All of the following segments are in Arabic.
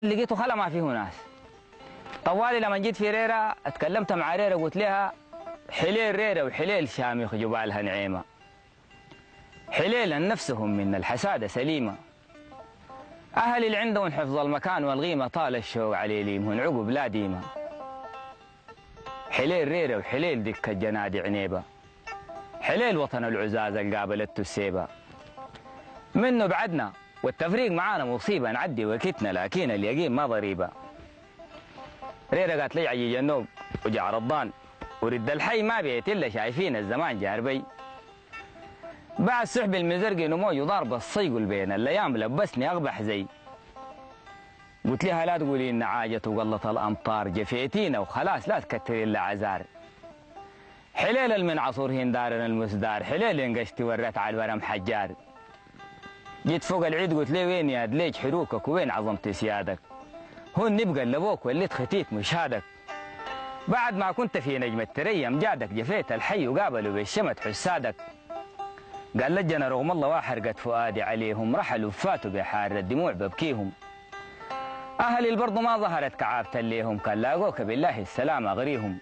لقيته خلا ما فيه ناس. طوالي لما جيت في ريرة اتكلمت مع ريرة قلت لها حليل ريرة وحليل شامخ جبالها نعيمة، حليل نفسهم من الحسادة سليمة، أهل اللي عندهم حفظ المكان والغيمة طال الشوق علي ليمهن عقب لا ديمة. حليل ريرة وحليل دكة جنادي عنيبة، حليل وطن العزاز اللي قابلته السيبة، منه بعدنا والتفريق معانا مصيبة نعدي وكتنا لكن اليقين ما ضريبة. ريرة قالت لي عجيج النوم وجع رضان ورد الحي ما بيت إلا شايفين الزمان جاربي، بعد سحب المزرقي نموي وضارب الصيقل بين الأيام لبسني أغبح زي. قلت لها لا تقولي إن عاجت وقلت الأمطار جفيتينا وخلاص لا تكتري إلا عزار. حليل من عصور هندارنا المسدار، حليل انقشتي ورت على الورم حجار. جيت فوق العيد قلت لي وين يا دليج حروكك وين عظمت سيادك، هون نبقى لابوك وليت ختيت مشهادك. بعد ما كنت في نجم التريم جادك جفيت الحي وقابلوا بالشمت حسادك. قال لجنا رغم الله واحرقت فؤادي عليهم، رحلوا فاتوا بحار الدموع ببكيهم. أهلي البرضو ما ظهرت كعابة ليهم، كان لاقوك بالله السلام أغريهم.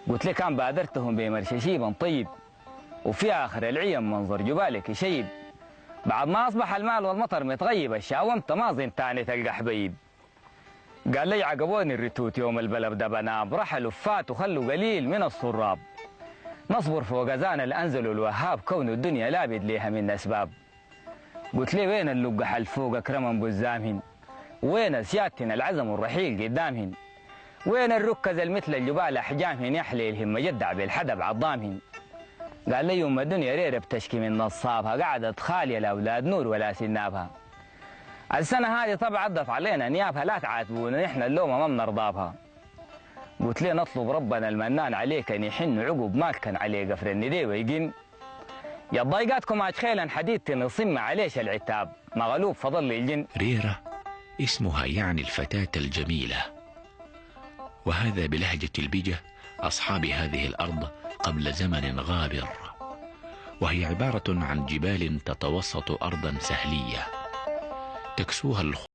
قلت لي كان بادرتهم بمرششيبا طيب، وفي آخر العيم منظر جبالك يشيب. بعد ما أصبح المال والمطر متغيب الشاومت ما ظن تاني تلقى حبيب. قال لي عقبوني الرتوت يوم البلب ده بناب، رحلوا فات وخلوا قليل من الصراب. نصبر فوق أذان الأنزل الوهاب كون الدنيا لابد ليها من أسباب. قلت لي وين اللقح الفوق أكرمن بزامهن، وين سيادتنا العزم والرحيل قدامهن، وين الركز المثل الجبال أحجامهن يحلي الهم مجدع بالحدب عظامهن. قال لي يوم الدنيا ريرة بتشكي من نصابها، قعدت خالية لأولاد نور ولا سنابها. السنة هذه طبعا عضت علينا نيابها، لا تعاتبونا نحن اللومة ما بنرضى بها. قلت لي نطلب ربنا المنان عليك ان يحن عقب ما كان عليه قفر الندي ويقن. يا ضايقاتكم أشخيلا حديد نصم عليش العتاب، مغلوب فضل لي الجن. ريرة اسمها يعني الفتاة الجميلة، وهذا بلهجة البجة أصحاب هذه الأرض قبل زمن غابر، وهي عبارة عن جبال تتوسط أرضا سهلية تكسوها